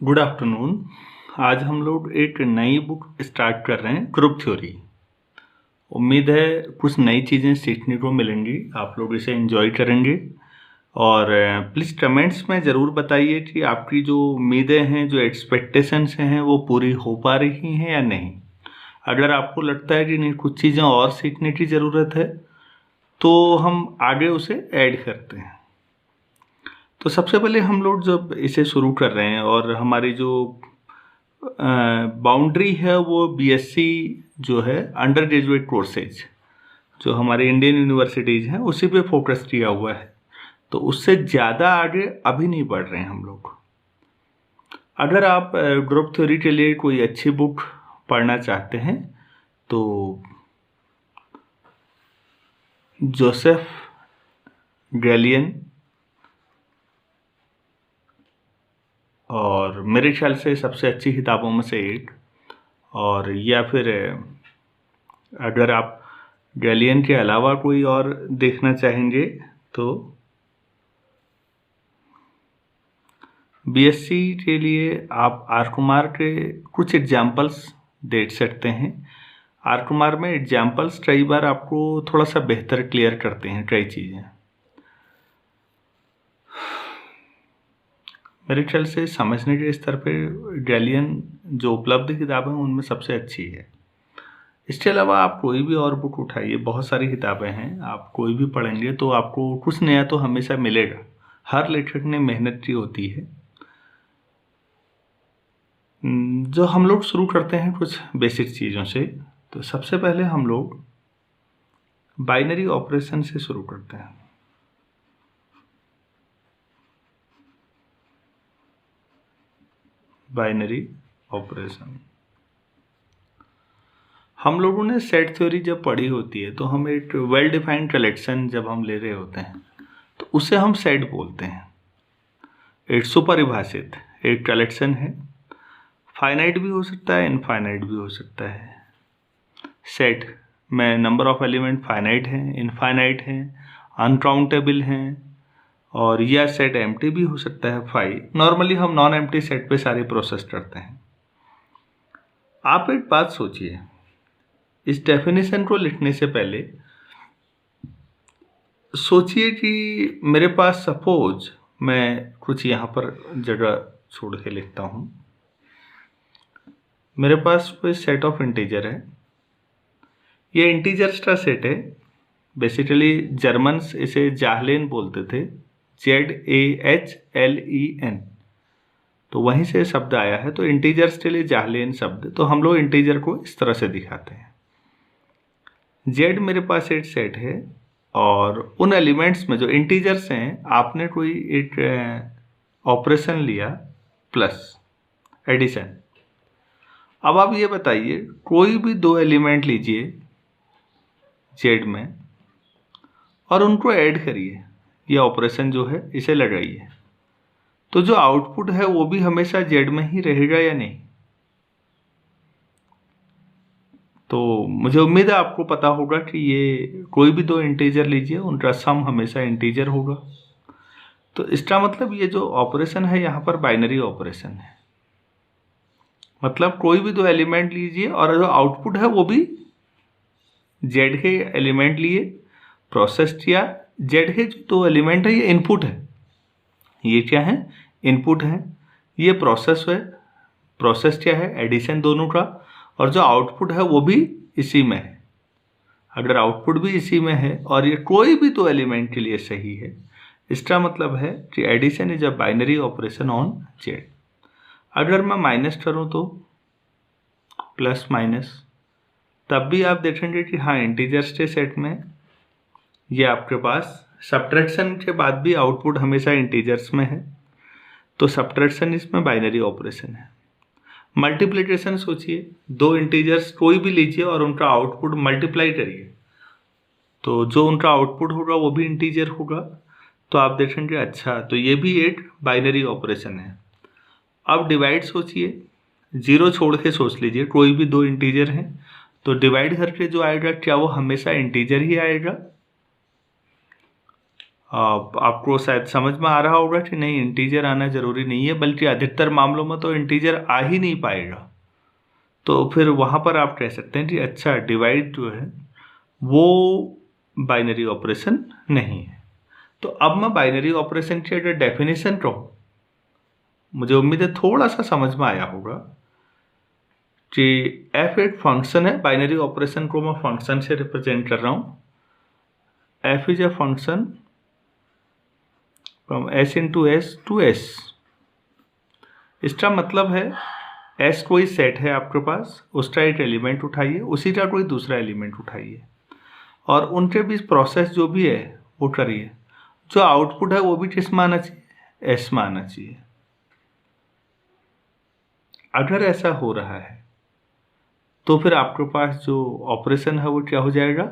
Good afternoon. आज हम लोग एक नई बुक स्टार्ट कर रहे हैं, ग्रुप थ्योरी। उम्मीद है कुछ नई चीज़ें सीखने को मिलेंगी, आप लोग इसे एंजॉय करेंगे। और प्लीज़ कमेंट्स में ज़रूर बताइए कि आपकी जो उम्मीदें हैं, जो एक्सपेक्टेशंस हैं, वो पूरी हो पा रही हैं या नहीं। अगर आपको लगता है कि नहीं, कुछ चीज़ें और सीखने की ज़रूरत है, तो हम आगे उसे ऐड करते हैं। तो सबसे पहले हम लोग जब इसे शुरू कर रहे हैं और हमारी जो बाउंड्री है वो बीएससी जो है अंडर ग्रेजुएट कोर्सेज जो हमारे इंडियन यूनिवर्सिटीज़ हैं उसी पे फोकस किया हुआ है, तो उससे ज़्यादा आगे अभी नहीं बढ़ रहे हैं हम लोग। अगर आप ग्रुप थ्योरी के लिए कोई अच्छी बुक पढ़ना चाहते हैं तो जोसेफ गैलियन और मेरे ख्याल से सबसे अच्छी किताबों में से एक, और या फिर अगर आप गैलियन के अलावा कोई और देखना चाहेंगे तो बीएससी के लिए आप आर कुमार के कुछ एग्जाम्पल्स देख सकते हैं। आर कुमार में एग्जाम्पल्स कई बार आपको थोड़ा सा बेहतर क्लियर करते हैं कई चीज़ें। मेरे ख्याल से समझने के स्तर पे गैलियन जो उपलब्ध किताबें हैं उनमें सबसे अच्छी है। इसके अलावा आप कोई भी और बुक उठाइए, बहुत सारी किताबें हैं, आप कोई भी पढ़ेंगे तो आपको कुछ नया तो हमेशा मिलेगा। हर लेखक ने मेहनत की होती है। जो हम लोग शुरू करते हैं कुछ बेसिक चीज़ों से, तो सबसे पहले हम लोग बाइनरी ऑपरेशन से शुरू करते हैं। बाइनरी ऑपरेशन हम लोगों ने सेट थ्योरी जब पढ़ी होती है तो हम एक वेल डिफाइंड कलेक्शन जब हम ले रहे होते हैं तो उसे हम सेट बोलते हैं। एक सुपरिभाषित एक कलेक्शन है, फाइनाइट भी हो सकता है, इनफाइनाइट भी हो सकता है। सेट में नंबर ऑफ एलिमेंट फाइनाइट हैं, इनफाइनाइट हैं, अनकाउंटेबल हैं, और यह सेट एम्प्टी भी हो सकता है 5। नॉर्मली हम नॉन एम्प्टी सेट पे सारे प्रोसेस करते हैं। आप एक बात सोचिए, इस डेफिनेशन को लिखने से पहले सोचिए कि मेरे पास सपोज मैं कुछ यहाँ पर जगह छोड़ के लिखता हूँ। मेरे पास कोई सेट ऑफ इंटीजर है, ये इंटीजर्स का सेट है। बेसिकली जर्मन्स इसे जाहलेन बोलते थे, ZAHLEN, तो वहीं से शब्द आया है। तो इंटीजर्स के लिए जाहलेन शब्द, तो हम लोग इंटीजर को इस तरह से दिखाते हैं। जेड मेरे पास एक सेट है और उन एलिमेंट्स में जो इंटीजर्स हैं, आपने कोई एक ऑपरेशन लिया प्लस एडिशन। अब आप ये बताइए, कोई भी दो एलिमेंट लीजिए जेड में और उनको ऐड करिए, ये ऑपरेशन जो है इसे लगाइए, तो जो आउटपुट है वो भी हमेशा जेड में ही रहेगा या नहीं। तो मुझे उम्मीद है आपको पता होगा कि ये कोई भी दो इंटीजर लीजिए, उनका सम हमेशा इंटीजर होगा। तो इसका मतलब ये जो ऑपरेशन है यहाँ पर बाइनरी ऑपरेशन है। मतलब कोई भी दो एलिमेंट लीजिए और जो आउटपुट है वो भी जेड के एलिमेंट लिए प्रोसेस किया। जेड के जो दो एलिमेंट है ये इनपुट है, ये क्या है, इनपुट है। ये प्रोसेस है, प्रोसेस क्या है, एडिशन दोनों का, और जो आउटपुट है वो भी इसी में है। अगर आउटपुट भी इसी में है और ये कोई भी दो एलिमेंट के लिए सही है, इसका मतलब है कि addition is a binary operation on Z. अगर मैं माइनस करूं तो प्लस माइनस, तब भी आप देखेंगे कि हाँ, इंटीजर्स के सेट में ये आपके पास सब्ट्रैक्शन के बाद भी आउटपुट हमेशा इंटीजर्स में है, तो सब्ट्रैक्शन इसमें बाइनरी ऑपरेशन है। मल्टीप्लिकेशन सोचिए, दो इंटीजर्स कोई भी लीजिए और उनका आउटपुट मल्टीप्लाई करिए, तो जो उनका आउटपुट होगा वो भी इंटीजर होगा। तो आप देखेंगे अच्छा, तो ये भी एक बाइनरी ऑपरेशन है। अब डिवाइड सोचिए, जीरो छोड़ के सोच लीजिए, कोई भी दो इंटीजर हैं तो डिवाइड करके जो आएगा क्या वो हमेशा इंटीजर ही आएगा। आपको शायद समझ में आ रहा होगा कि नहीं, इंटीजर आना ज़रूरी नहीं है, बल्कि अधिकतर मामलों में तो इंटीजर आ ही नहीं पाएगा। तो फिर वहाँ पर आप कह सकते हैं कि अच्छा डिवाइड जो है वो बाइनरी ऑपरेशन नहीं है। तो अब मैं बाइनरी ऑपरेशन की अगर डेफिनेशन कहूँ, मुझे उम्मीद है थोड़ा सा समझ में आया होगा कि एफ एक फंक्शन है। बाइनरी ऑपरेशन को मैं फंक्शन से रिप्रेजेंट कर रहा हूँ। F is a function from S into S to S. इसका मतलब है एस कोई सेट है आपके पास, उसका एक एलिमेंट उठाइए, उसी का कोई दूसरा एलिमेंट उठाइए और उनके बीच प्रोसेस जो भी है वो करिए। जो आउटपुट है वो भी किस में आना चाहिए, एस में आना चाहिए। अगर ऐसा हो रहा है तो फिर आपके पास जो ऑपरेशन है वो क्या हो जाएगा,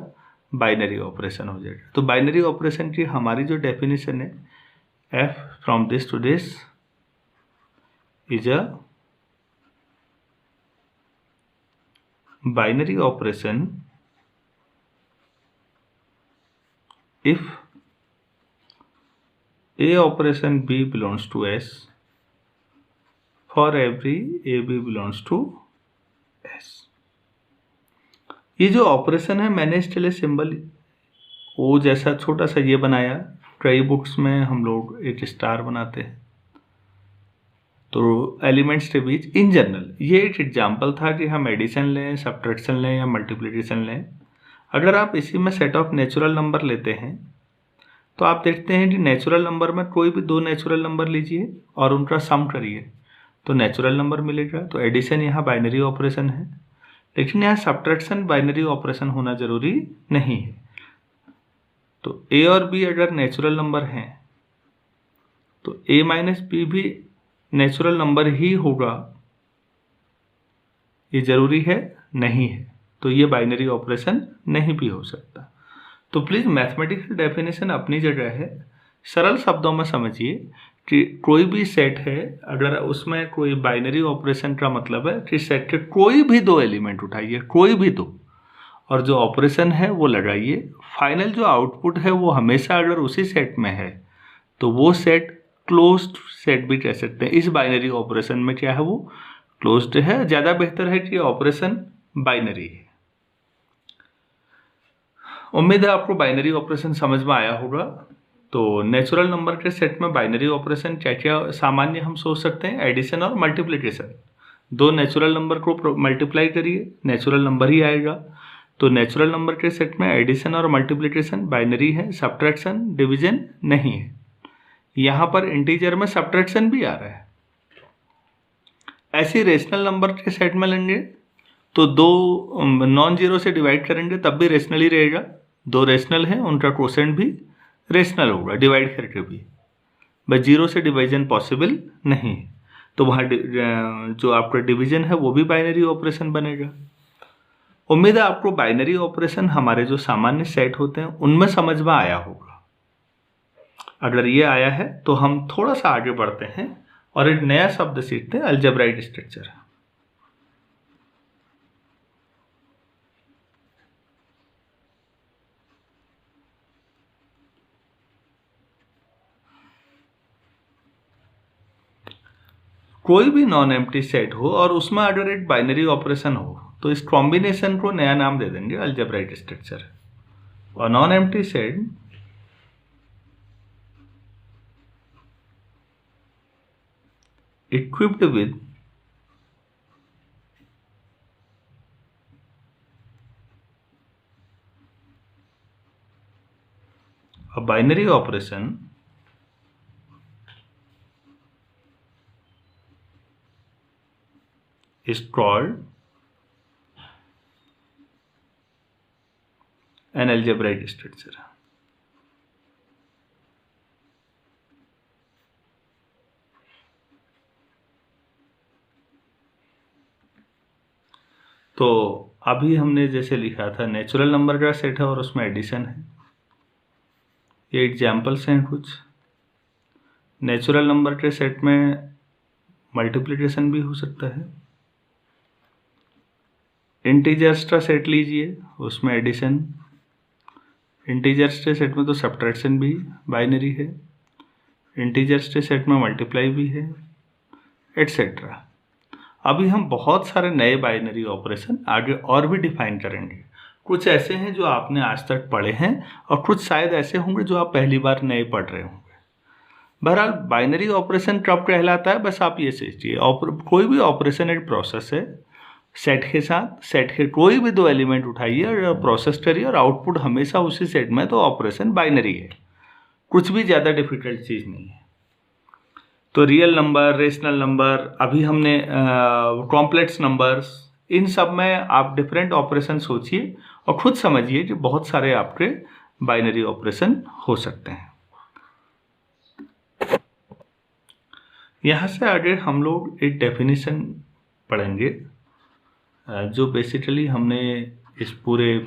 बाइनरी ऑपरेशन हो जाएगा। तो बाइनरी ऑपरेशन की हमारी जो डेफिनेशन है, F from this to this is a binary operation if a operation b belongs to s for every ab belongs to s। ये जो ऑपरेशन है मैंने इसके लिए सिंबल ओ जैसा छोटा सा ये बनाया। कई बुक्स में हम लोग एक स्टार बनाते हैं। तो एलिमेंट्स के बीच इन जनरल ये एक एग्जाम्पल था कि हम एडिशन लें, सब्ट्रैक्शन लें या मल्टीप्लिकेशन लें। अगर आप इसी में सेट ऑफ नेचुरल नंबर लेते हैं तो आप देखते हैं कि नेचुरल नंबर में कोई भी दो नेचुरल नंबर लीजिए और उनका सम करिए तो नेचुरल नंबर मिलेगा। तो एडिशन यहाँ बाइनरी ऑपरेशन है, लेकिन यहाँ सब्ट्रैक्शन बाइनरी ऑपरेशन होना जरूरी नहीं है। तो ए और बी अगर नेचुरल नंबर हैं तो ए माइनस बी भी नेचुरल नंबर ही होगा, ये जरूरी है नहीं है। तो ये बाइनरी ऑपरेशन नहीं भी हो सकता। तो प्लीज़ मैथमेटिकल डेफिनेशन अपनी जगह है, सरल शब्दों में समझिए कि कोई भी सेट है, अगर उसमें कोई बाइनरी ऑपरेशन का मतलब है कि सेट के कोई भी दो एलिमेंट उठाइए, कोई भी दो, और जो ऑपरेशन है वो लगाइए। फाइनल जो आउटपुट है वो हमेशा अगर उसी सेट में है तो वो सेट क्लोज्ड सेट भी कह सकते हैं। इस बाइनरी ऑपरेशन में क्या है, वो क्लोज्ड है। ज़्यादा बेहतर है कि ऑपरेशन बाइनरी है। उम्मीद है आपको बाइनरी ऑपरेशन समझ में आया होगा। तो नेचुरल नंबर के सेट में बाइनरी ऑपरेशन क्या क्या सामान्य हम सोच सकते हैं, एडिशन और मल्टीप्लिकेशन। दो नेचुरल नंबर को मल्टीप्लाई करिए, नेचुरल नंबर ही आएगा। तो नेचुरल नंबर के सेट में एडिशन और मल्टीप्लिकेशन बाइनरी है, सब्ट्रैक्शन डिवीजन नहीं है। यहाँ पर इंटीजर में सब्ट्रैक्शन भी आ रहा है। ऐसे रेशनल नंबर के सेट में लेंगे तो दो नॉन जीरो से डिवाइड करेंगे तब भी रेशनल ही रहेगा। दो रेशनल हैं, उनका कोसेंट भी रेशनल होगा डिवाइड करके भी, बस जीरो से डिवीजन पॉसिबल नहीं है। तो वहाँ जो आपका डिवीजन है वो भी बाइनरी ऑपरेशन बनेगा। उम्मीद है आपको बाइनरी ऑपरेशन हमारे जो सामान्य सेट होते हैं उनमें समझ में आया होगा। अगर ये आया है तो हम थोड़ा सा आगे बढ़ते हैं और एक नया शब्द सीखते हैं, अलजेब्राइक स्ट्रक्चर। कोई भी नॉन एम्प्टी सेट हो और उसमें अगर एक बाइनरी ऑपरेशन हो तो इस कॉम्बिनेशन को नया नाम दे देंगे अलजेब्राइक स्ट्रक्चर। और non empty set equipped with a binary operation is called an algebraic structure। तो अभी हमने जैसे लिखा था नेचुरल नंबर का सेट है और उसमें एडिशन है। ये एग्जाम्पल्स हैं कुछ। नेचुरल नंबर के सेट में मल्टीप्लिकेशन भी हो सकता है। इंटीजर्स का सेट लीजिए, उसमें एडिशन। इंटीजर्स के सेट में तो सब्ट्रैक्शन भी बाइनरी है, इंटीजर्स के सेट में मल्टीप्लाई भी है, एटसेट्रा। अभी हम बहुत सारे नए बाइनरी ऑपरेशन आगे और भी डिफाइन करेंगे। कुछ ऐसे हैं जो आपने आज तक पढ़े हैं और कुछ शायद ऐसे होंगे जो आप पहली बार नए पढ़ रहे होंगे। बहरहाल बाइनरी ऑपरेशन कब कहलाता है, बस आप ये सोचिए, कोई भी ऑपरेशन एक प्रोसेस है सेट के साथ, सेट के कोई भी दो एलिमेंट उठाइए और प्रोसेस करिए और आउटपुट हमेशा उसी सेट में, तो ऑपरेशन बाइनरी है, कुछ भी ज़्यादा डिफिकल्ट चीज़ नहीं है। तो रियल नंबर, रेशनल नंबर, अभी हमने कॉम्प्लेक्स नंबर्स, इन सब में आप डिफरेंट ऑपरेशन सोचिए और खुद समझिए कि बहुत सारे आपके बाइनरी ऑपरेशन हो सकते हैं। यहाँ से आगे हम लोग एक डेफिनेशन पढ़ेंगे जो बेसिकली हमने इस पूरे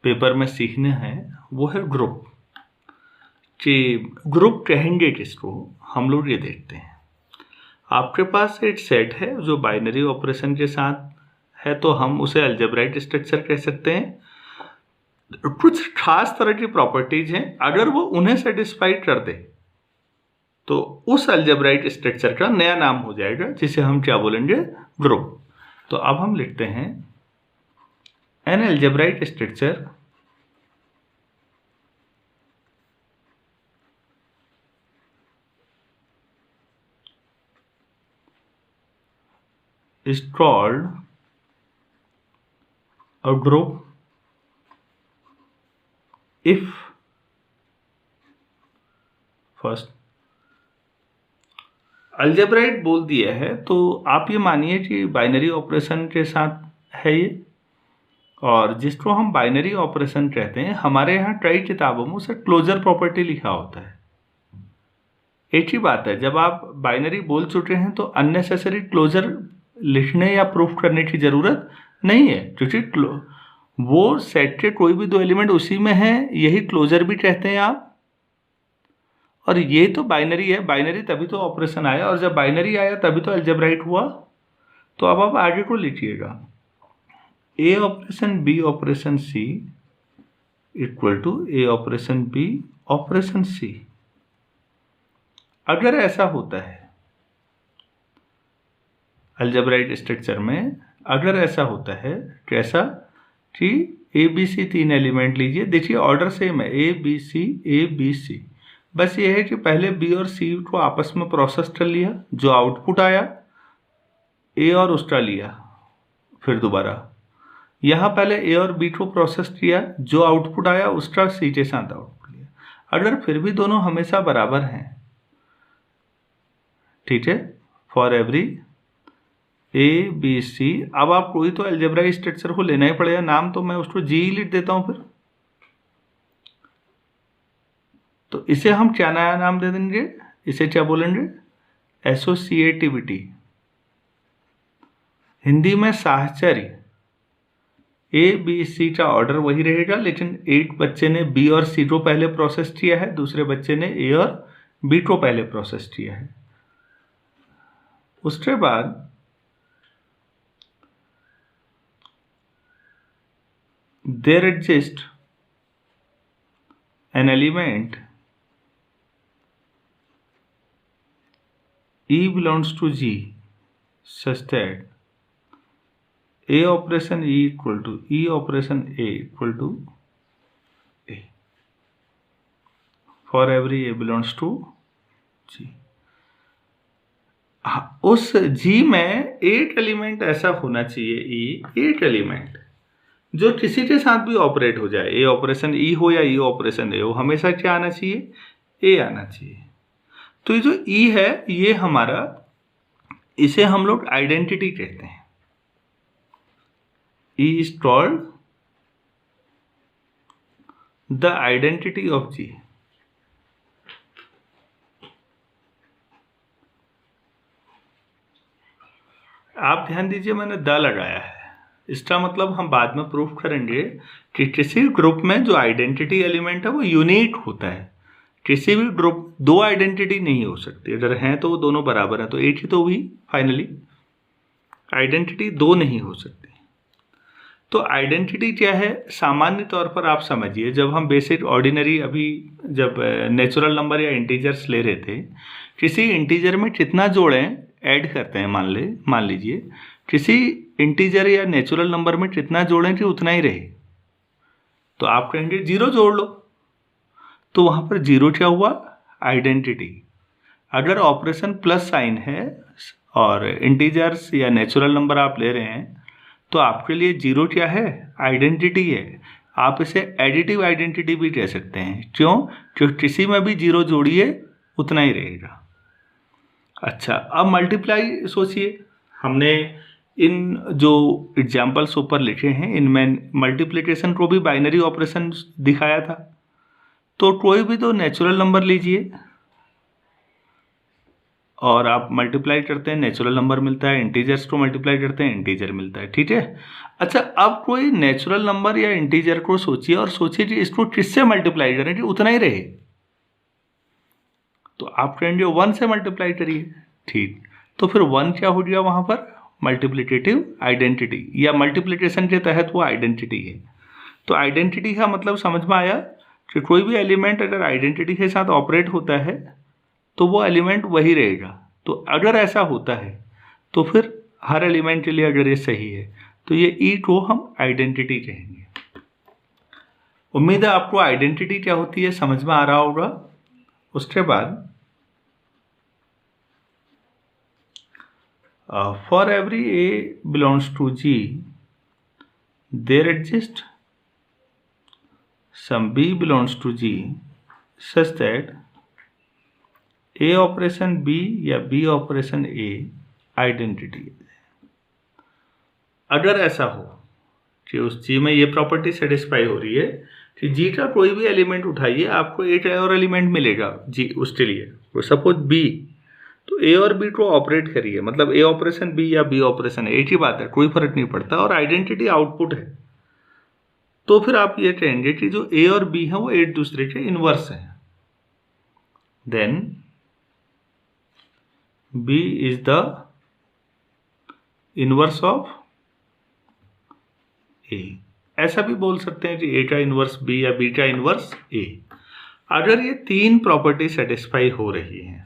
पेपर में सीखने हैं, वो है ग्रुप। कि ग्रुप कहेंगे किसको, हम लोग ये देखते हैं। आपके पास एक सेट है जो बाइनरी ऑपरेशन के साथ है, तो हम उसे अलजेब्राइक स्ट्रक्चर कह सकते हैं। कुछ खास तरह की प्रॉपर्टीज हैं, अगर वो उन्हें सेटिस्फाई कर दे तो उस अलजेब्राइक स्ट्रक्चर का नया नाम हो जाएगा, जिसे हम क्या बोलेंगे, ग्रुप। तो अब हम लिखते हैं an algebraic structure is called a group if first algebraic बोल दिया है तो आप ये मानिए कि बाइनरी ऑपरेशन के साथ है ये, और जिसको हम बाइनरी ऑपरेशन कहते हैं, हमारे यहाँ कई किताबों में उसे क्लोजर प्रॉपर्टी लिखा होता है। एक ही बात है, जब आप बाइनरी बोल चुके हैं तो अननेसेसरी क्लोजर लिखने या प्रूफ करने की ज़रूरत नहीं है, क्योंकि वो सेट के कोई भी दो एलिमेंट उसी में हैं, यही क्लोजर भी कहते हैं आप। और ये तो बाइनरी है, बाइनरी तभी तो ऑपरेशन आया, और जब बाइनरी आया तभी तो अलजेब्राइक हुआ। तो अब आप आगे को लिखिएगा, A operation B operation C equal to A operation B operation C. अगर ऐसा होता है अलजेब्राइक स्ट्रक्चर में, अगर ऐसा होता है कैसा कि ए बी सी तीन एलिमेंट लीजिए, देखिए ऑर्डर सेम है, ए बी सी ए बी सी, बस ये है कि पहले बी और सी को आपस में प्रोसेस कर लिया, जो आउटपुट आया ए और उसका लिया, फिर दोबारा यहाँ पहले ए और बी को प्रोसेस किया, जो आउटपुट आया उसका सी के साथ आउटपुट लिया। अगर फिर भी दोनों हमेशा बराबर हैं, ठीक है, for every A B C, अब आप कोई तो अलजेब्राइक स्ट्रक्चर को लेना ही पड़ेगा, नाम तो मैं उसको जी ही लिख देता हूं फिर। तो इसे हम क्या नया नाम दे देंगे, इसे क्या बोलेंगे, एसोसिएटिविटी, हिंदी में साहचर्य। ए बी सी का ऑर्डर वही रहेगा, लेकिन एक बच्चे ने बी और सी को पहले प्रोसेस किया है, दूसरे बच्चे ने ए और बी को पहले प्रोसेस किया है। उसके बाद there exists an element E belongs to G such that A operation E equal to E operation A equal to A for every A belongs to G। उस G में एक एलिमेंट ऐसा होना चाहिए, E एक एलिमेंट जो किसी के साथ भी ऑपरेट हो जाए, ए ऑपरेशन ई हो या ई ऑपरेशन ए हो, हमेशा क्या आना चाहिए, ए आना चाहिए। तो ये जो ई है, ये हमारा, इसे हम लोग आइडेंटिटी कहते हैं। E is called the identity of G. आप ध्यान दीजिए, मैंने द लगाया है, इसका मतलब हम बाद में प्रूफ करेंगे कि किसी ग्रुप में जो आइडेंटिटी एलिमेंट है वो यूनिक होता है। किसी भी ग्रुप दो आइडेंटिटी नहीं हो सकती, अगर हैं तो वो दोनों बराबर हैं, तो एक ही तो हुई, फाइनली आइडेंटिटी दो नहीं हो सकती। तो आइडेंटिटी क्या है, सामान्य तौर पर आप समझिए, जब हम बेसिक ऑर्डिनरी अभी जब नेचुरल नंबर या इंटीजर्स ले रहे थे, किसी इंटीजर में कितना जोड़ें ऐड करते हैं, मान लीजिए किसी इंटीजर या नेचुरल नंबर में कितना जोड़ें कि उतना ही रहे, तो आप कहेंगे 0 जोड़ लो, तो वहाँ पर 0 क्या हुआ, आइडेंटिटी। अगर ऑपरेशन प्लस साइन है और इंटीजर्स या नेचुरल नंबर आप ले रहे हैं, तो आपके लिए 0 क्या है, आइडेंटिटी है। आप इसे एडिटिव आइडेंटिटी भी कह सकते हैं। क्यों, क्योंकि किसी में भी 0 जोड़िए उतना ही रहेगा। अच्छा, अब मल्टीप्लाई सोचिए, हमने इन जो एग्जाम्पल्स ऊपर लिखे हैं इनमें मल्टीप्लिकेशन को भी बाइनरी ऑपरेशन दिखाया था। तो कोई भी दो नेचुरल नंबर लीजिए और आप मल्टीप्लाई करते हैं, नेचुरल नंबर मिलता है, इंटीजर्स को मल्टीप्लाई करते हैं, इंटीजर मिलता है, ठीक है। अच्छा, अब कोई नेचुरल नंबर या इंटीजर को सोचिए और सोचिए कि इसको किससे मल्टीप्लाई करें कि उतना ही रहे, तो आप कहेंगे 1 से मल्टीप्लाई करिए, ठीक। तो फिर 1 क्या हो गया वहाँ पर, मल्टीप्लिकेटिव आइडेंटिटी, या मल्टीप्लिकेशन के तहत वो आइडेंटिटी है। तो आइडेंटिटी का मतलब समझ में आया कि कोई भी एलिमेंट अगर आइडेंटिटी के साथ ऑपरेट होता है तो वो एलिमेंट वही रहेगा। तो अगर ऐसा होता है तो फिर हर एलिमेंट के लिए अगर ये सही है तो ये ई को हम आइडेंटिटी कहेंगे। उम्मीद है आपको आइडेंटिटी क्या होती है समझ में आ रहा होगा। उसके बाद for every A belongs to G there exist some B belongs to G such that A operation B या बी ऑपरेशन ए आइडेंटिटी है। अगर ऐसा हो कि उस जी में ये प्रॉपर्टी सेटिस्फाई हो रही है कि जी का कोई भी एलिमेंट उठाइए आपको एक और एलिमेंट मिलेगा जी उसके लिए, सपोज बी, तो ए और बी को ऑपरेट करिए, मतलब ए ऑपरेशन बी या बी ऑपरेशन ए, एक ही बात है, कोई फर्क नहीं पड़ता, और आइडेंटिटी आउटपुट है। तो फिर आप ये कहेंगे कि जो ए और बी है वो एक दूसरे के इनवर्स हैं। Then B is the inverse of A। ऐसा भी बोल सकते हैं कि A का इनवर्स B या B का इनवर्स A। अगर ये 3 प्रॉपर्टी सेटिस्फाई हो रही हैं,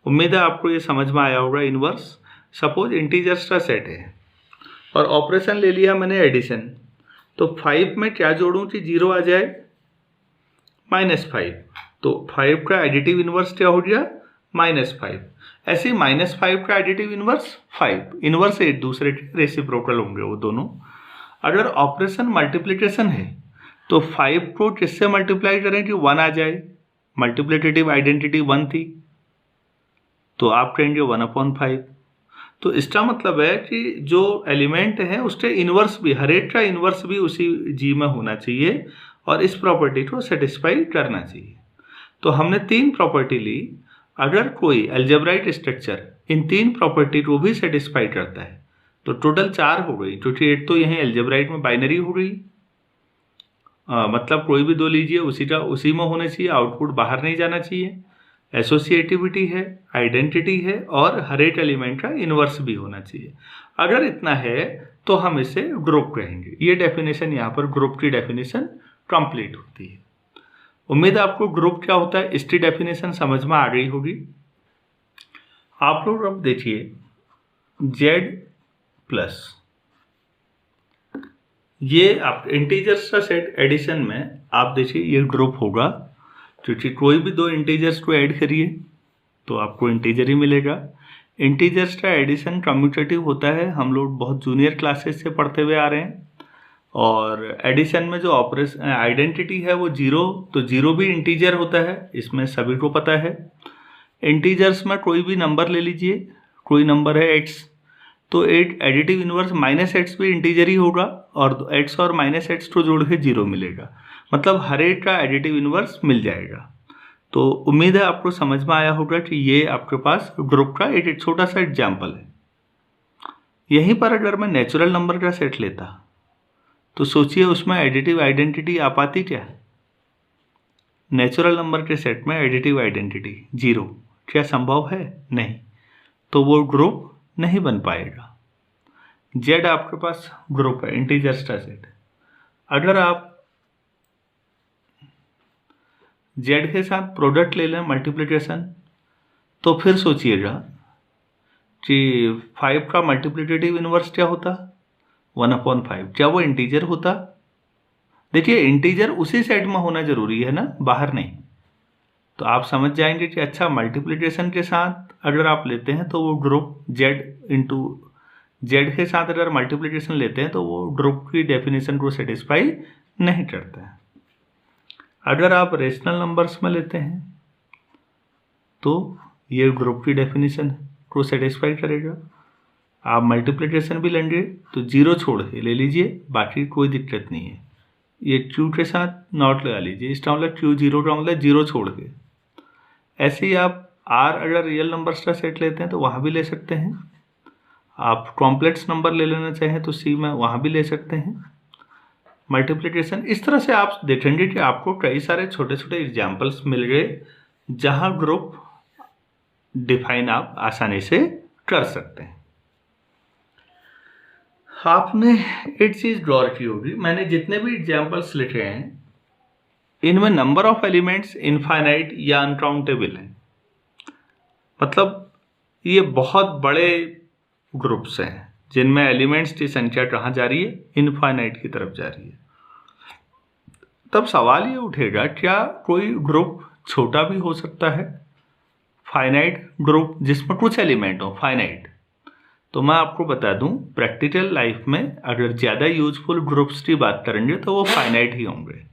उम्मीद है आपको ये समझ में आया होगा। इनवर्स, सपोज इंटीजर्स का सेट है और ऑपरेशन ले लिया मैंने एडिशन, तो 5 में क्या जोड़ूं कि 0 आ जाए, -5, तो 5 का एडिटिव इनवर्स क्या हो गया, -5। ऐसे -5 का एडिटिव इनवर्स 5, इनवर्स एक दूसरे के रेसिप्रोकल होंगे वो दोनों। अगर ऑपरेशन मल्टीप्लिकेशन है तो 5 को किससे मल्टीप्लाई करें कि 1 आ जाए, मल्टीप्लिकेटिव आइडेंटिटी 1 थी, तो आप कहेंगे 1/5। तो इसका मतलब है कि जो एलिमेंट है उसके इनवर्स भी, हर एक का इनवर्स भी उसी जी में होना चाहिए और इस प्रॉपर्टी को सेटिस्फाई करना चाहिए। तो हमने 3 प्रॉपर्टी ली। अगर कोई अलजेब्राइक स्ट्रक्चर इन 3 प्रॉपर्टी को भी सेटिस्फाई करता है तो टोटल 4 हो गई, क्योंकि एक तो यहीं अलजेब्राइक में बाइनरी हो गई, मतलब कोई भी 2 लीजिए उसी में होना चाहिए, आउटपुट बाहर नहीं जाना चाहिए, एसोसिएटिविटी है, आइडेंटिटी है और हर एक एलिमेंट का इनवर्स भी होना चाहिए। अगर इतना है तो हम इसे ग्रुप कहेंगे। ये डेफिनेशन यहाँ पर ग्रुप की डेफिनेशन कंप्लीट होती है। उम्मीद है आपको ग्रुप क्या होता है इसकी डेफिनेशन समझ में आ गई होगी। आप लोग अब देखिए Z+, ये आप इंटीजर्स का सेट एडिशन में आप देखिए ये ग्रुप होगा, क्योंकि कोई भी 2 इंटीजर्स को ऐड करिए तो आपको इंटीजर ही मिलेगा। इंटीजर्स का एडिशन कम्यूटेटिव होता है, हम लोग बहुत जूनियर क्लासेस से पढ़ते हुए आ रहे हैं। और एडिशन में जो ऑपरेशन आइडेंटिटी है वो 0, तो 0 भी इंटीजर होता है, इसमें सभी को पता है। इंटीजर्स में कोई भी नंबर ले लीजिए, कोई नंबर है x, तो एक एडिटिव इनवर्स -x भी इंटीजर ही होगा और x और -x को जोड़ के 0 मिलेगा, मतलब हर एक का एडिटिव इनवर्स मिल जाएगा। तो उम्मीद है आपको समझ में आया होगा कि ये आपके पास ग्रुप का एक छोटा सा एग्जाम्पल है। यहीं पर अगर मैं नेचुरल नंबर का सेट लेता तो सोचिए उसमें एडिटिव आइडेंटिटी आ पाती क्या? नेचुरल नंबर के सेट में एडिटिव आइडेंटिटी 0 क्या संभव है? नहीं, तो वो ग्रुप नहीं बन पाएगा। जेड आपके पास ग्रुप है, इंटीजर्स का सेट। अगर आप जेड के साथ प्रोडक्ट ले लें मल्टीप्लिकेशन, तो फिर सोचिएगा कि 5 का मल्टीप्लिकेटिव इनवर्स क्या होता, 1/5। क्या वो इंटीजर होता? देखिए इंटीजर उसी सेट में होना जरूरी है ना, बाहर नहीं। तो आप समझ जाएंगे कि अच्छा मल्टीप्लिकेशन के साथ अगर आप लेते हैं तो वो ग्रुप जेड इंटू जेड के साथ अगर मल्टीप्लिकेशन लेते हैं तो वो ग्रुप की डेफिनेशन को सेटिस्फाई नहीं करता है। अगर आप रेशनल नंबर्स में लेते हैं तो ये ग्रुप की डेफिनेशन को सेटिस्फाई करेगा। आप मल्टीप्लिकेशन भी लेंगे तो 0 छोड़ के ले लीजिए, बाकी कोई दिक्कत नहीं है। ये क्यू के साथ नॉट लगा लीजिए, इसका मतलब क्यू 0 का मतलब 0 छोड़ के। ऐसे ही आप आर अगर रियल नंबर्स का सेट लेते हैं तो वहाँ भी ले सकते हैं। आप कॉम्प्लेक्स नंबर ले लेना चाहें तो सी में वहाँ भी ले सकते हैं मल्टीप्लिकेशन। इस तरह से आप देखेंगे कि आपको कई सारे छोटे छोटे एग्जाम्पल्स मिल गए जहाँ ग्रुप डिफाइन आप आसानी से कर सकते हैं। आपने एक चीज गौर की होगी, मैंने जितने भी एग्जाम्पल्स लिखे हैं इनमें नंबर ऑफ एलिमेंट्स इनफाइनाइट या अनकाउंटेबल हैं। मतलब ये बहुत बड़े ग्रुप्स हैं जिनमें एलिमेंट्स की संख्या कहाँ जा रही है, इनफाइनाइट की तरफ जा रही है। तब सवाल ये उठेगा क्या कोई ग्रुप छोटा भी हो सकता है, फाइनाइट ग्रुप जिसमें कुछ एलिमेंट हो, फाइनाइट। तो मैं आपको बता दूं प्रैक्टिकल लाइफ में अगर ज़्यादा यूजफुल ग्रुप्स की बात करेंगे तो वो फाइनाइट ही होंगे।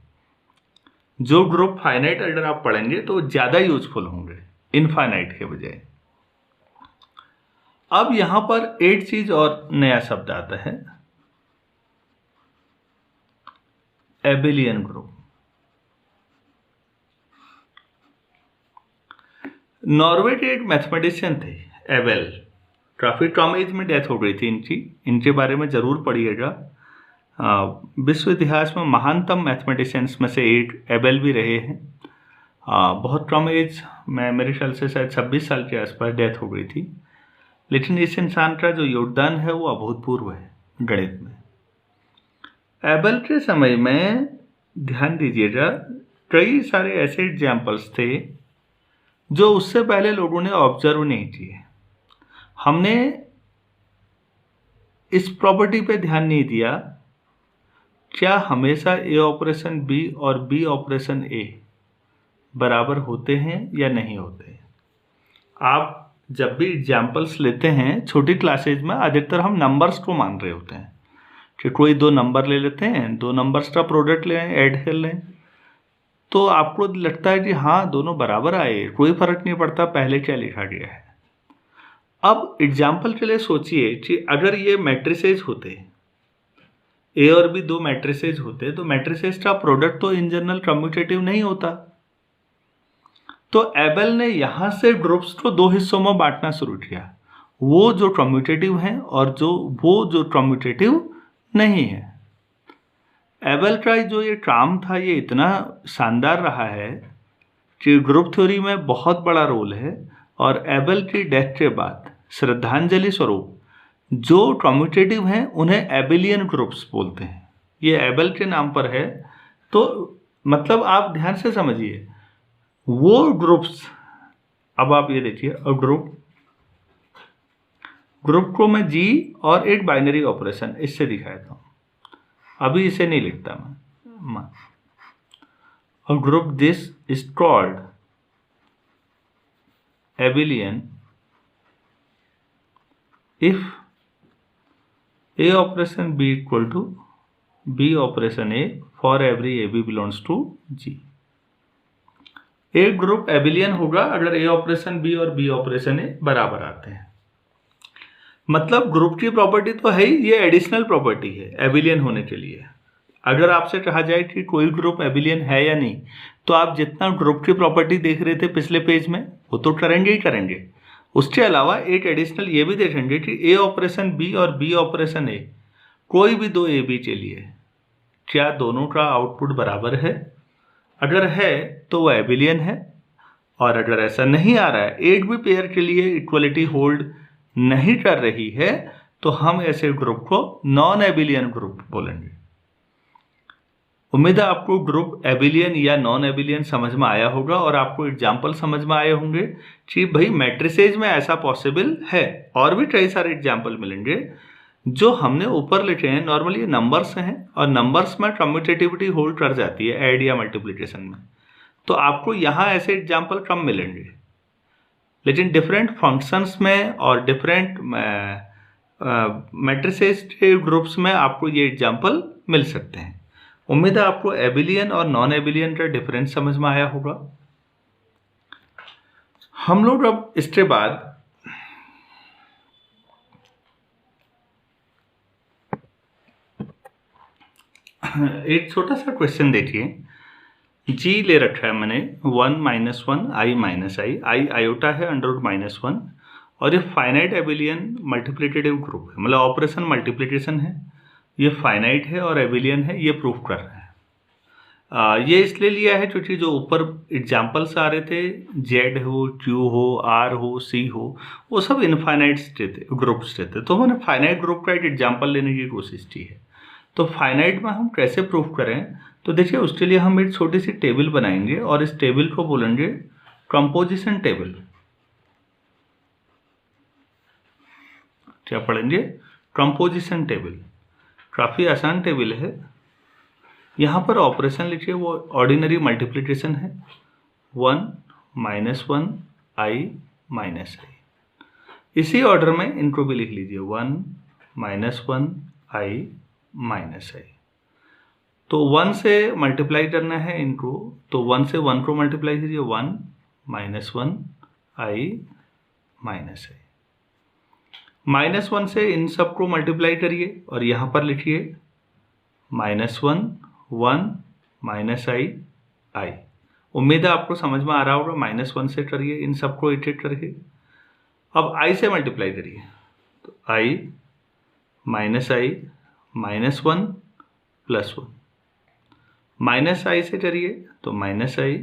जो ग्रुप फाइनाइट अगर आप पढ़ेंगे तो ज़्यादा यूजफुल होंगे इनफाइनाइट के बजाय। अब यहां पर एक चीज और नया शब्द आता है, एबेलियन ग्रुप। नॉर्वे के एक मैथमेटिशियन थे एबेल, काफ़ी कम एज में डेथ हो गई थी इनकी, इनके बारे में ज़रूर पढ़िएगा। विश्व इतिहास में महानतम मैथमेटिशियंस में से एक एबेल भी रहे हैं। बहुत कम एज में, मेरे ख्याल से शायद 26 साल के आसपास डेथ हो गई थी, लेकिन इस इंसान का जो योगदान है वो अभूतपूर्व है गणित में। एबेल के समय में ध्यान दीजिएगा कई सारे ऐसे एग्जाम्पल्स थे जो उससे पहले लोगों ने ऑब्जर्व नहीं किए। हमने इस प्रॉपर्टी पे ध्यान नहीं दिया, क्या हमेशा ए ऑपरेशन बी और बी ऑपरेशन ए बराबर होते हैं या नहीं होते। आप जब भी एग्जाम्पल्स लेते हैं छोटी क्लासेज में अधिकतर हम नंबर्स को मान रहे होते हैं कि कोई दो नंबर ले लेते हैं, दो नंबर्स का प्रोडक्ट लें, ऐड कर लें, तो आपको लगता है कि हाँ दोनों बराबर आए, कोई फर्क नहीं पड़ता पहले क्या लिखा गया है। अब एग्जाम्पल के लिए सोचिए कि अगर ये मैट्रिसेज होते, ए और बी दो मैट्रिसेज होते, तो मैट्रिसेज का प्रोडक्ट तो इन जनरल कम्यूटेटिव नहीं होता। तो एबेल ने यहां से ग्रुप्स को दो हिस्सों में बांटना शुरू किया, वो जो कम्यूटेटिव हैं और वो जो कम्यूटेटिव नहीं है। एबेल का जो ये काम था ये इतना शानदार रहा है कि ग्रुप थ्योरी में बहुत बड़ा रोल है। और एबेल की डेथ के बाद श्रद्धांजलि स्वरूप जो कम्यूटेटिव हैं उन्हें एबेलियन ग्रुप्स बोलते हैं, ये एबेल के नाम पर है। तो मतलब आप ध्यान से समझिए वो ग्रुप्स, अब आप ये देखिए, ग्रुप को मैं जी और एक बाइनरी ऑपरेशन इससे दिखाता हूँ, अभी इसे नहीं लिखता मैं। A group this is called abelian if A operation B equal to B operation A for every AB belongs to G। एक ग्रुप एबिलियन होगा अगर A ऑपरेशन B और B ऑपरेशन A बराबर आते हैं। मतलब ग्रुप की प्रॉपर्टी तो है ही, ये एडिशनल प्रॉपर्टी है एबिलियन होने के लिए। अगर आपसे कहा जाए कि कोई ग्रुप एबिलियन है या नहीं, तो आप जितना ग्रुप की प्रॉपर्टी देख रहे थे पिछले पेज में वो तो करेंगे ही करेंगे। उसके अलावा एक एडिशनल ये भी देखेंगे कि ए ऑपरेशन बी और बी ऑपरेशन ए, कोई भी दो ए बी के लिए क्या दोनों का आउटपुट बराबर है। अगर है तो वो एबिलियन है, और अगर ऐसा नहीं आ रहा है, एक भी पेयर के लिए इक्वलिटी होल्ड नहीं कर रही है, तो हम ऐसे ग्रुप को नॉन एबिलियन ग्रुप बोलेंगे। उम्मीद है आपको ग्रुप एबिलियन या नॉन एबिलियन समझ में आया होगा और आपको एग्जाम्पल समझ में आए होंगे कि भाई मैट्रिसेज में ऐसा पॉसिबल है। और भी कई सारे एग्जाम्पल मिलेंगे जो हमने ऊपर लिखे हैं। नॉर्मली ये नंबर्स हैं और नंबर्स में कम्यूटेटिविटी होल्ड कर जाती है ऐड या मल्टीप्लिकेशन में, तो आपको यहाँ ऐसे एग्जाम्पल कम मिलेंगे। लेकिन डिफरेंट फंक्शंस में और डिफरेंट मैट्रिसेस के ग्रुप्स में आपको ये एग्जाम्पल मिल सकते हैं। उम्मीद है आपको एबिलियन और नॉन एबिलियन का डिफरेंस समझ में आया होगा। हम लोग अब इसके बाद एक छोटा सा क्वेश्चन देखिए। जी ले रखा है मैंने 1 - 1 i - i आयोटा है √-1 और ये फाइनाइट एबिलियन मल्टीप्लिकेटिव ग्रुप है, मतलब ऑपरेशन मल्टीप्लिकेशन है, ये फाइनाइट है और एबिलियन है, ये प्रूफ कर रहे हैं। ये इसलिए लिया है क्योंकि जो ऊपर एग्जाम्पल्स आ रहे थे जेड हो, क्यू हो, आर हो, सी हो, वो सब इनफाइनाइट ग्रुप्स थे, तो मैंने फाइनाइट ग्रुप का एक एग्जाम्पल लेने की कोशिश की है। तो फाइनाइट में हम कैसे प्रूफ करें, तो देखिए उसके लिए हम एक छोटी सी टेबल बनाएंगे और इस टेबल को बोलेंगे कंपोजिशन टेबल। क्या पढ़ेंगे? Composition table. काफ़ी आसान टेबल है। यहाँ पर ऑपरेशन लिखिए, वो ऑर्डिनरी मल्टीप्लिकेशन है, 1 - 1 i - i। इसी ऑर्डर में इनको भी लिख लीजिए, 1 - 1 i - i। तो 1 से मल्टीप्लाई करना है इनको, तो 1 से 1 को मल्टीप्लाई कीजिए, 1 - 1 i - i। -1 से इन सब को मल्टीप्लाई करिए और यहाँ पर लिखिए -1 1 - i। उम्मीद है आपको समझ में आ रहा होगा। -1 से करिए इन सबको एक-एक करके। अब i से मल्टीप्लाई करिए, तो i - i -1 +1। -i से करिए तो -i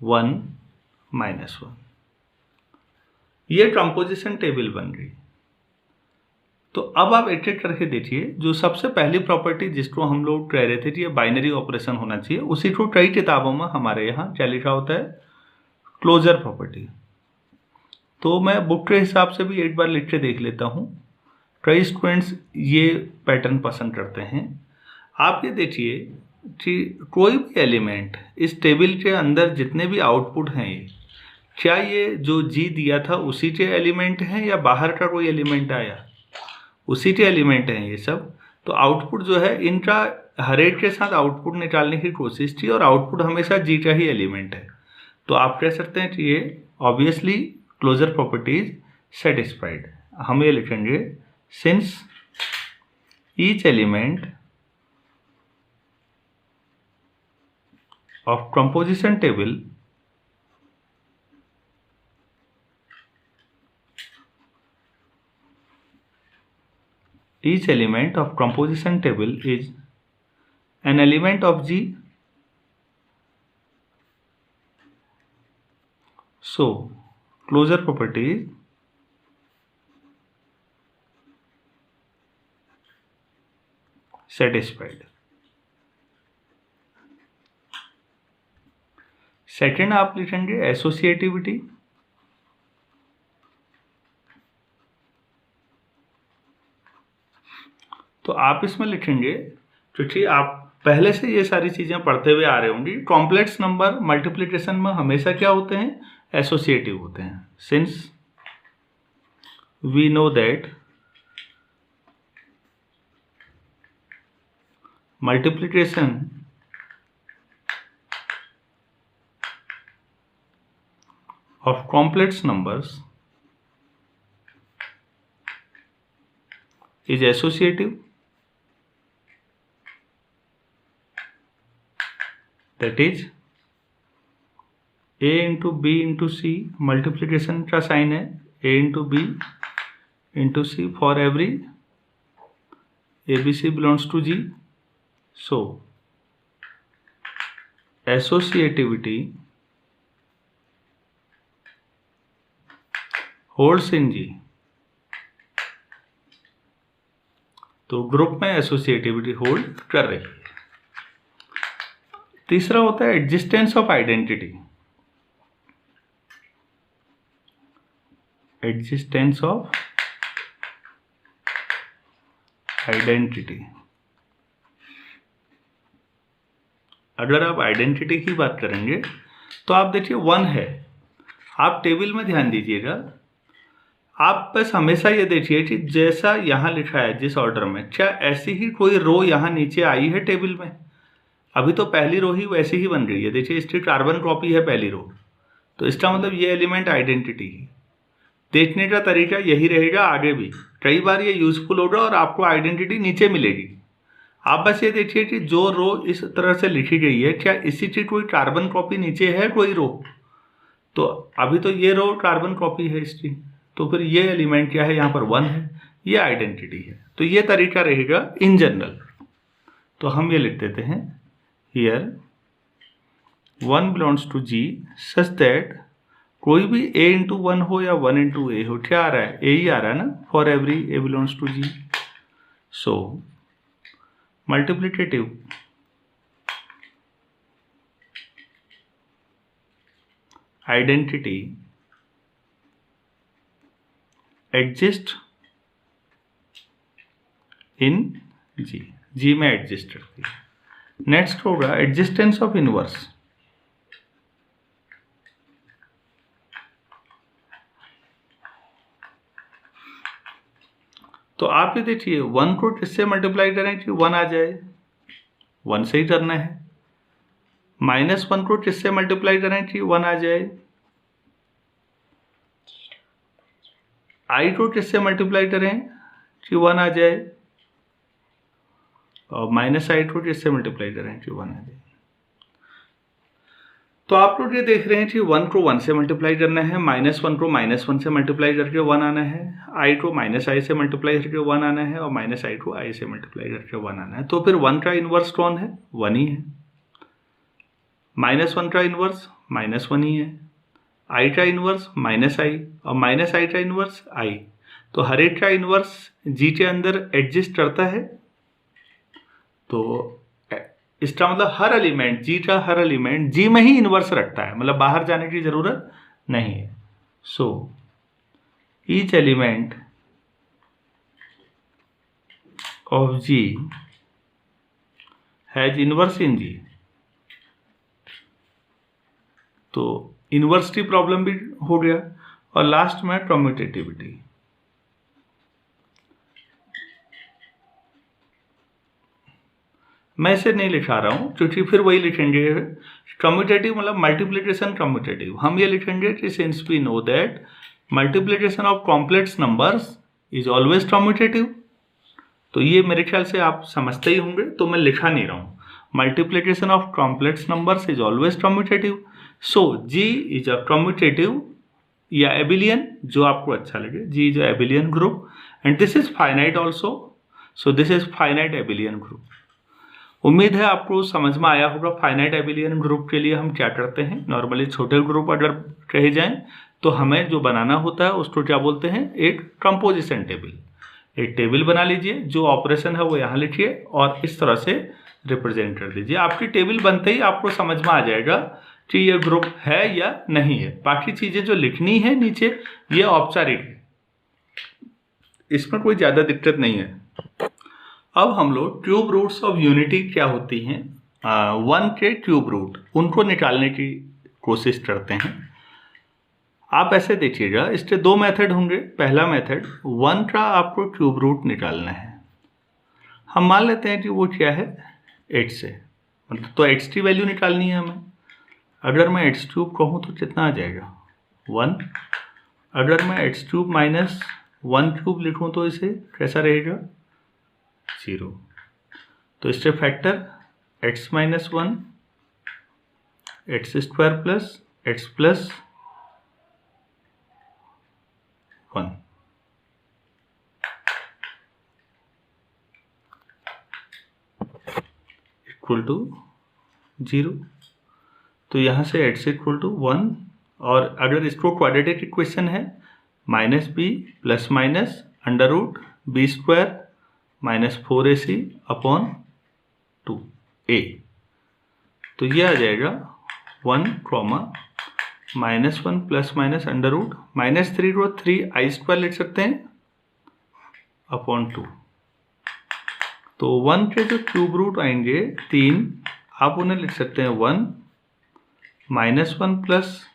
1 - 1। ये कंपोजिशन टेबल बन गई। तो अब आप एक एक करके देखिए। जो सबसे पहली प्रॉपर्टी जिसको हम लोग कह रहे थे कि ये बाइनरी ऑपरेशन होना चाहिए, उसी को कई किताबों में हमारे यहाँ क्या लिखा होता है, क्लोजर प्रॉपर्टी। तो मैं बुक के हिसाब से भी एक बार लिख के देख लेता हूँ। कई स्टूडेंट्स ये पैटर्न पसंद करते हैं। आप ये देखिए कि कोई भी एलिमेंट इस टेबल के अंदर जितने भी आउटपुट हैं, ये क्या ये जो जी दिया था उसी के एलिमेंट हैं या बाहर का कोई एलिमेंट आया? उसी के एलिमेंट हैं ये सब। तो आउटपुट जो है इनका हर एक के साथ आउटपुट निकालने की कोशिश की और आउटपुट हमेशा जी का ही एलिमेंट है। तो आप कह सकते हैं कि ये ऑब्वियसली क्लोजर प्रॉपर्टीज सेटिस्फाइड। हम ये लिखेंगे since each element of composition table each element of composition table is an element of G, so closure property is satisfied। Second आप लिखेंगे एसोसिएटिविटी। तो आप इसमें लिखेंगे, क्योंकि आप पहले से ये सारी चीज़ें पढ़ते हुए आ रहे होंगे, कॉम्प्लेक्स नंबर मल्टीप्लिकेशन में हमेशा क्या होते हैं, एसोसिएटिव होते हैं। Since we know that multiplication of complex numbers is associative, that is a into b into c, multiplication का साइन है a into b into c for every abc belongs to g, so associativity holds in G तो group में associativity hold कर रही है। तीसरा होता है existence of identity. Existence of identity. अगर आप आइडेंटिटी की बात करेंगे तो आप देखिए 1 है। आप टेबल में ध्यान दीजिएगा, आप बस हमेशा ये देखिए कि जैसा यहाँ लिखा है जिस ऑर्डर में, क्या ऐसी ही कोई रो यहाँ नीचे आई है टेबल में? अभी तो पहली रो ही वैसी ही बन गई है। देखिए इसकी कार्बन कॉपी है पहली रो, तो इसका मतलब ये एलिमेंट आइडेंटिटी है। देखने का तरीका यही रहेगा आगे भी। कई बार ये यूजफुल होगा और आपको आइडेंटिटी नीचे मिलेगी। आप बस ये देखिए कि जो रो इस तरह से लिखी गई है, क्या इसी की कोई कार्बन कॉपी नीचे है कोई रो? तो अभी तो ये रो कार्बन कॉपी है इसकी, तो फिर ये एलिमेंट क्या है यहाँ पर 1 है, ये आइडेंटिटी है। तो ये तरीका रहेगा इन जनरल। तो हम ये लिख देते हैं here 1 belongs to G such that कोई भी A इंटू 1 हो या 1 इंटू A हो, क्या आ रहा है? A ही आ रहा है ना, for every A belongs to G। So multiplicative identity exist in G में एग्जिस्ट करती है। नेक्स्ट होगा एग्जिस्टेंस ऑफ इनवर्स। तो आप ये देखिए 1 को किससे मल्टीप्लाई करें कि 1 आ जाए? 1 से ही करना है। -1 को किससे मल्टीप्लाई करें कि 1 आ जाए? I को किससे मल्टीप्लाई करें कि 1 आ जाए? और -I को किससे मल्टीप्लाई करें कि 1 आ जाए? तो आप लोग ये देख रहे हैं कि 1 को 1 से मल्टीप्लाई करना है, -1 को -1 से मल्टीप्लाई करके 1 आना है, I को -I से मल्टीप्लाई करके 1 आना है, और -I को I से मल्टीप्लाई करके 1 आना है। तो फिर 1 का इन्वर्स कौन है? 1 ही है। -1 का इन्वर्स -1 ही है। I का इन्वर्स -I, और -I का इन्वर्स I। तो हर एक का इन्वर्स G के अंदर एग्जिस्ट करता है। तो इसका मतलब हर एलिमेंट G का हर एलिमेंट G में ही इन्वर्स रखता है, मतलब बाहर जाने की जरूरत नहीं है। So each element of G has inverse in G। तो इन्वर्स की प्रॉब्लम भी हो गया। और लास्ट में कम्यूटेटिविटी। मैं इसे नहीं लिखा रहा हूं क्योंकि फिर वही लिखेंगे। कम्यूटेटिव मतलब मल्टीप्लिकेशन कम्यूटेटिव। हम ये लिखेंगे कि since we know that multiplication of complex numbers is always commutative. तो ये मेरे ख्याल से आप समझते ही होंगे, तो मैं लिखा नहीं रहा हूँ। Multiplication of complex numbers is always commutative. So G is a commutative या एबिलियन, जो आपको अच्छा लगे। G is a abelian group and this is finite also. So this is finite abelian group. उम्मीद है आपको समझ में आया होगा फाइनाइट एबिलियन ग्रुप के लिए हम क्या करते हैं। नॉर्मली छोटे ग्रुप अगर कहे जाएं तो हमें जो बनाना होता है उसको क्या बोलते हैं? एक कंपोजिशन टेबल। एक टेबल बना लीजिए, जो ऑपरेशन है वो यहाँ लिखिए और इस तरह से रिप्रेजेंट कर दीजिए। आपकी टेबल बनते ही आपको समझ में आ जाएगा कि ये ग्रुप है या नहीं है। बाकी चीज़ें जो लिखनी है नीचे ये औपचारिक है, इसमें कोई ज़्यादा दिक्कत नहीं है। अब हम लोग क्यूब रूट्स ऑफ यूनिटी क्या होती हैं, 1 के क्यूब रूट, उनको निकालने की कोशिश करते हैं। आप ऐसे देखिएगा, इसके 2 मेथड होंगे। पहला मेथड 1 का आपको क्यूब रूट निकालना है। हम मान लेते हैं कि वो क्या है? 8 से, मतलब तो x की वैल्यू निकालनी है हमें। अगर मैं x क्यूब कहूँ तो कितना आ जाएगा? 1। अगर मैं x क्यूब माइनस 1 क्यूब लिखूँ तो इसे कैसा रहेगा? 0। तो इसके factor x minus 1, x square plus x plus 1 equal to 0। तो यहाँ से x इक्वल टू 1, और अगर इसको क्वाड्रेटिक इक्वेशन है -b plus minus under root b square -4ac/2a। तो ये आ जाएगा 1, -1 ± अंडर रूट -3 को 3i² लिख सकते हैं अपॉन 2। तो 1 के जो क्यूब रूट आएंगे 3, आप उन्हें लिख सकते हैं 1 -1 प्लस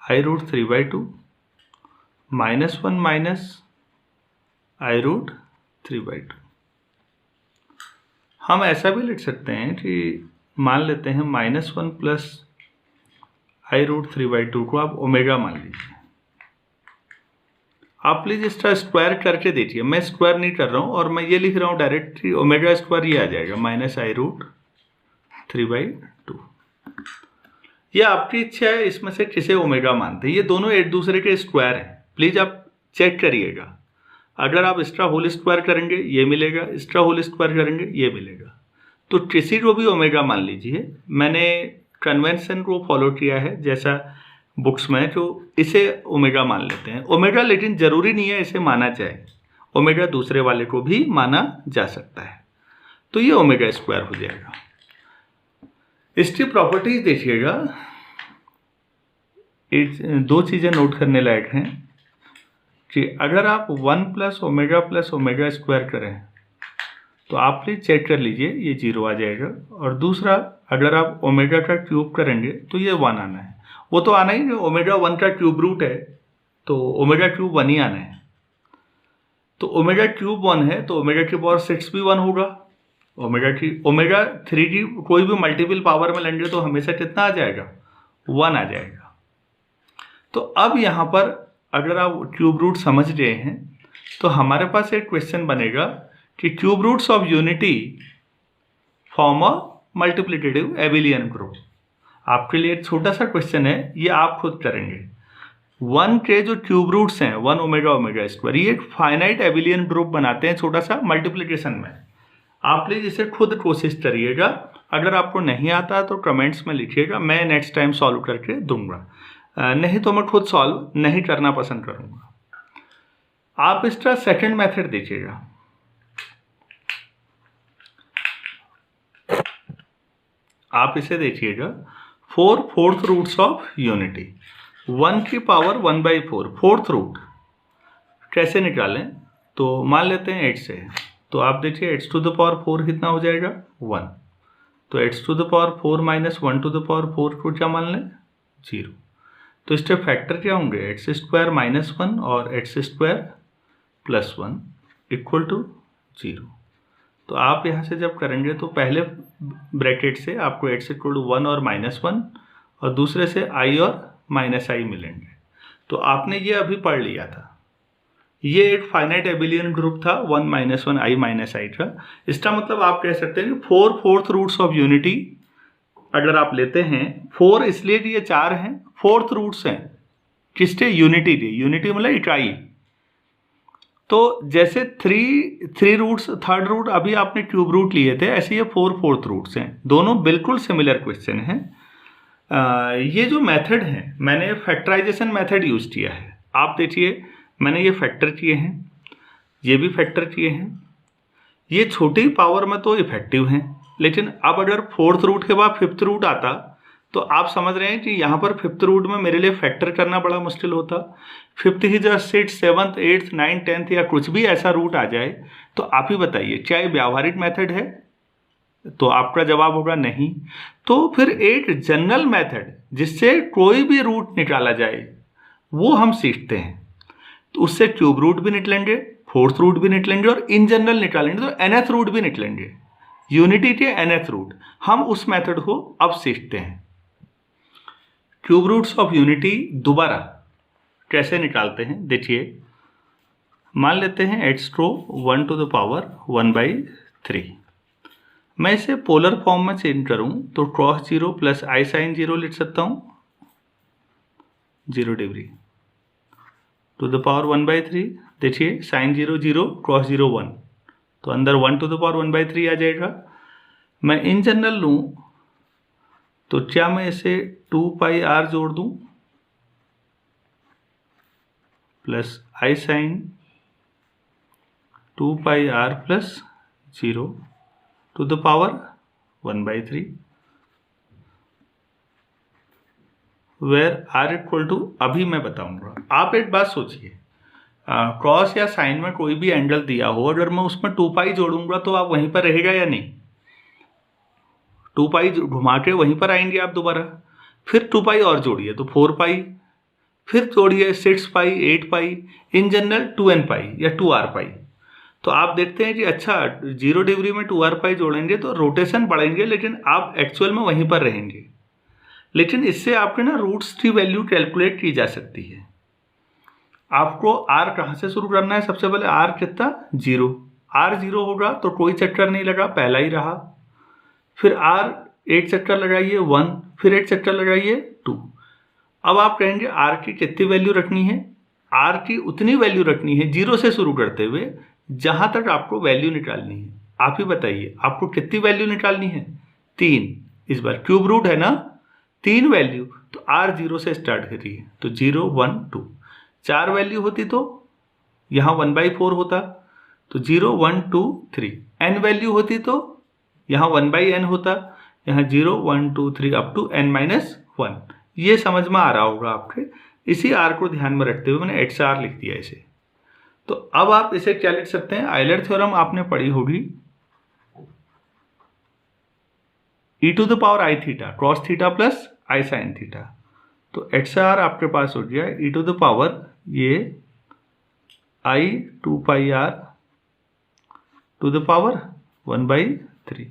i√3/2 -1 माइनस i√3/2। हम ऐसा भी लिख सकते हैं कि मान लेते हैं -1 प्लस i√3/2 को आप ओमेगा मान लीजिए। आप प्लीज इसका स्क्वायर करके देखिए, मैं स्क्वायर नहीं कर रहा हूं और मैं ये लिख रहा हूं डायरेक्टली ओमेगा स्क्वायर, ये आ जाएगा -i√3/2। ये आपकी इच्छा है इसमें से किसे ओमेगा मानते हैं, ये दोनों एक दूसरे के स्क्वायर हैं। प्लीज आप चेक करिएगा, अगर आप इसका होल स्क्वायर करेंगे ये मिलेगा, इसका होल स्क्वायर करेंगे ये मिलेगा। तो किसी को भी ओमेगा मान लीजिए। मैंने कन्वेंशन को फॉलो किया है जैसा बुक्स में, जो इसे ओमेगा मान लेते हैं ओमेगा, लेकिन जरूरी नहीं है इसे माना जाए, ओमेगा दूसरे वाले को भी माना जा सकता है। तो ये ओमेगा स्क्वायर हो जाएगा। इसकी प्रॉपर्टीज देखिएगा, दो चीजें नोट करने लायक हैं कि अगर आप 1 + ओमेगा स्क्वायर करें तो आप प्लीज चेक कर लीजिए ये 0 आ जाएगा। और दूसरा, अगर आप ओमेगा का क्यूब करेंगे तो ये 1 आना है। वो तो आना ही नहीं, ओमेगा 1 का क्यूब रूट है तो ओमेगा क्यूब 1 ही आना है। तो ओमेगा क्यूब 1 है तो ओमेगा की पावर 6 भी 1 होगा। ओमेगा 3 की कोई भी मल्टीपल पावर में लेंगे तो हमेशा कितना आ जाएगा, 1 आ जाएगा। तो अब यहाँ पर अगर आप क्यूब रूट समझ गए हैं तो हमारे पास एक क्वेश्चन बनेगा कि cube roots of unity form a multiplicative abelian group. आपके लिए एक छोटा सा क्वेश्चन है, ये आप खुद करेंगे। 1 के जो क्यूब रूट्स हैं 1 ओमेगा स्क्वायर, ये एक फाइनाइट एबिलियन ग्रुप बनाते हैं छोटा सा मल्टीप्लिकेशन में। आप प्लीज इसे खुद कोशिश करिएगा, अगर आपको नहीं आता तो कमेंट्स में लिखिएगा, मैं नेक्स्ट टाइम सॉल्व करके दूंगा, नहीं तो मैं खुद सॉल्व नहीं करना पसंद करूंगा। आप इसका सेकंड मेथड देखिएगा। आप इसे देखिएगा 4 रूट्स ऑफ यूनिटी, 1 की पावर 1/4 फोर्थ रूट कैसे निकालें। तो मान लेते हैं 8 से, तो आप देखिए x⁴ कितना हो जाएगा 1। तो x⁴ माइनस 1⁴ को क्या मान लें 0। तो इसके फैक्टर क्या होंगे x² - 1 और x² + 1 = 0। तो आप यहाँ से जब करेंगे तो पहले ब्रैकेट से आपको x = 1 और -1 और दूसरे से i और -i मिलेंगे। तो आपने ये अभी पढ़ लिया था, ये एक फाइनाइट एबिलियन ग्रुप था 1 - 1 i - i का। इसका मतलब आप कह सकते हैं कि 4 रूट्स ऑफ यूनिटी अगर आप लेते हैं, 4 इसलिए कि ये 4 हैं, 4 रूट्स हैं किसके, यूनिटी के। यूनिटी मतलब इकाई। तो जैसे 3 रूट्स, थर्ड रूट अभी आपने क्यूब रूट लिए थे, ऐसे ये 4 रूट्स हैं। दोनों बिल्कुल सिमिलर क्वेश्चन हैं। ये जो मेथड है मैंने फैक्टराइजेशन मेथड यूज किया है। आप देखिए मैंने ये फैक्टर किए हैं, ये भी फैक्टर किए हैं। ये छोटी पावर में तो इफेक्टिव हैं, लेकिन अब अगर 4th रूट के बाद 5th रूट आता तो आप समझ रहे हैं कि यहाँ पर 5th रूट में मेरे लिए फैक्टर करना बड़ा मुश्किल होता। 5th की जगह 6th 7th 8th 9th 10th या कुछ भी ऐसा रूट आ जाए तो आप ही बताइए क्या ये व्यावहारिक मेथड है। तो आपका जवाब होगा नहीं। तो फिर एक जनरल मेथड जिससे कोई भी रूट निकाला जाए वो हम सीखते हैं। तो उससे क्यूब रूट भी निकलेंगे, 4th रूट भी निकलेंगे और इन जनरल निकालेंगे तो nth रूट भी निकलेंगे, यूनिटी के nth रूट। हम उस मेथड को अब सीखते हैं। क्यूब रूट्स ऑफ यूनिटी दोबारा कैसे निकालते हैं देखिए। मान लेते हैं x को 1⁴ मैं इसे पोलर फॉर्म में चेंज करूं तो cos 0 + i sin 0 लिख सकता हूं 0 डिग्री टू द पावर 1/3। देखिए sin 0 0 cos 0 1, तो अंदर 1⁴ आ जाएगा। मैं इन जनरल लूं तो क्या मैं इसे 2πr जोड़ दूं plus i sin 2πr plus 0 to the power 1/3 where r equal to, अभी मैं बताऊंगा। आप एक बात सोचिए, क्रॉस या साइन में कोई भी एंगल दिया हो, अगर मैं उसमें 2π जोड़ूंगा तो आप वहीं पर रहेगा या नहीं? 2π घुमा के वहीं पर आएंगे आप दोबारा। फिर 2π और जोड़िए तो 4π, फिर जोड़िए 6π, 8π, इन जनरल 2nπ या 2rπ। तो आप देखते हैं कि अच्छा 0 डिग्री में 2rπ जोड़ेंगे तो रोटेशन बढ़ेंगे, लेकिन आप एक्चुअल में वहीं पर रहेंगे। लेकिन इससे आपके ना रूट्स की वैल्यू कैलकुलेट की जा सकती है। आपको r कहाँ से शुरू करना है? सबसे पहले r कितना? 0। r 0 होगा तो कोई चक्कर नहीं लगा, पहला ही रहा। फिर r एक चक्कर लगाइए 1, फिर एक चक्कर लगाइए 2। अब आप कहेंगे r की कितनी वैल्यू रखनी है? r की उतनी वैल्यू रखनी है 0 से शुरू करते हुए जहां तक आपको वैल्यू निकालनी है। आप ही बताइए आपको कितनी वैल्यू निकालनी है? 3। इस बार क्यूब रूट है ना, 3 वैल्यू, तो r 0 से स्टार्ट करिए तो 0 1 2। 4 वैल्यू होती तो यहाँ 1/4 होता, तो 0 1 2 3। n वैल्यू होती तो यहाँ 1/n होता, यहाँ 0 1 2 3 अप टू n-1। ये समझ में आ रहा होगा आपके। इसी r को ध्यान में रखते हुए मैंने xr लिख दिया इसे। तो अब आप इसे क्या लिख सकते हैं? आयलर थ्योरम आपने पढ़ी होगी, e⁻⁻ i theta cos theta plus i sin theta. तो xr आपके पास हो गया e⁻, ये i 2πr to the power 1/3।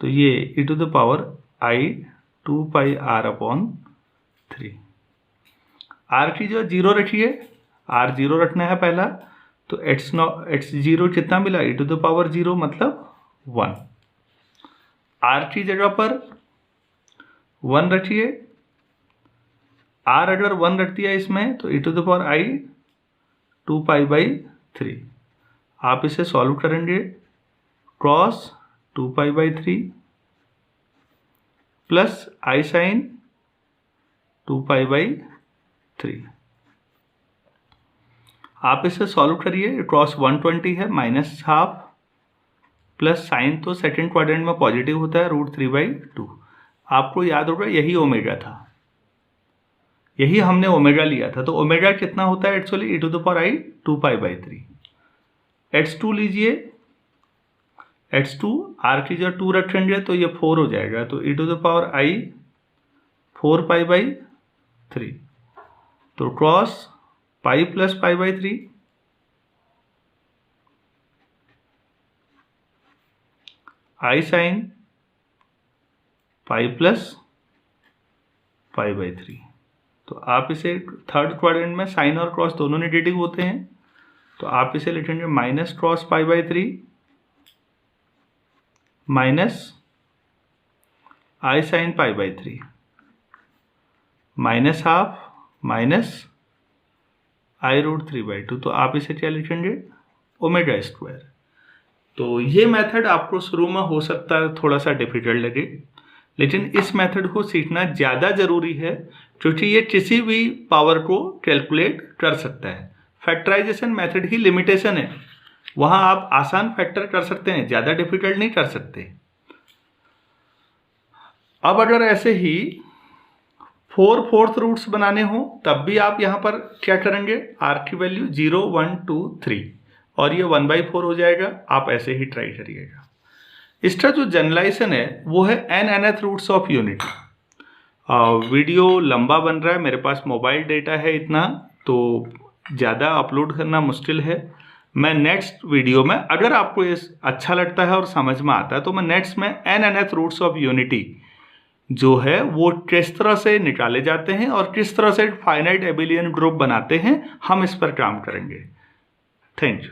तो ये e⁻i 2πr/3। r की जो 0 रखिए, r 0 रखना है पहला, तो x0 कितना मिला? e⁻0 मतलब 1। r की जगह पर 1 रखिए, r अगर 1 रख दिया इसमें तो e⁻i 2π/3। आप इसे सॉल्व करेंगे, cos 2π/3 प्लस i sin 2π/3। आप इसे सॉल्व करिए, क्रॉस 120 है, -12 प्लस साइन तो सेकेंड क्वाड्रेंट में पॉजिटिव होता है √3/2। आपको याद होगा यही ओमेगा था, यही हमने ओमेगा लिया था। तो ओमेगा कितना होता है एक्चुअली? e⁻i 2π/3। x2 लीजिए, x2 r की जगह 2 रखेंगे तो ये 4 हो जाएगा, तो e⁻i 4π/3। तो cos pi plus π/3, i sin pi plus π/3। तो आप इसे थर्ड क्वाड्रेंट में साइन और क्रॉस दोनों नेगेटिव होते हैं, तो आप इसे लिखेंगे minus cos π/3 minus i sin π/3 -12 minus i √3/2। तो आप इसे क्या लिखेंगे? Omega square. तो ये मेथड आपको शुरू में हो सकता है थोड़ा सा डिफिकल्ट लगे, लेकिन इस मेथड को सीखना ज़्यादा ज़रूरी है क्योंकि ये किसी भी पावर को कैलकुलेट कर सकता है। फैक्टराइजेशन मेथड की लिमिटेशन है, वहाँ आप आसान फैक्टर कर सकते हैं, ज़्यादा डिफिकल्ट नहीं कर सकते। अब अगर ऐसे ही 4/4 रूट्स बनाने हो तब भी आप यहाँ पर क्या करेंगे? r की वैल्यू 0 1 2 3 और ये 1/4 हो जाएगा। आप ऐसे ही ट्राई करिएगा। इसका जो जनरलाइजेशन है वो है n-nth roots of unit. Video लंबा बन रहा है, मेरे पास मोबाइल डेटा है इतना, तो ज़्यादा अपलोड करना मुश्किल है। मैं नेक्स्ट वीडियो में, अगर आपको ये अच्छा लगता है और समझ में आता है, तो मैं नेक्स्ट में n-nth रूट्स ऑफ यूनिटी जो है वो किस तरह से निकाले जाते हैं और किस तरह से फाइनाइट एबिलियन ग्रुप बनाते हैं, हम इस पर काम करेंगे। Thank you.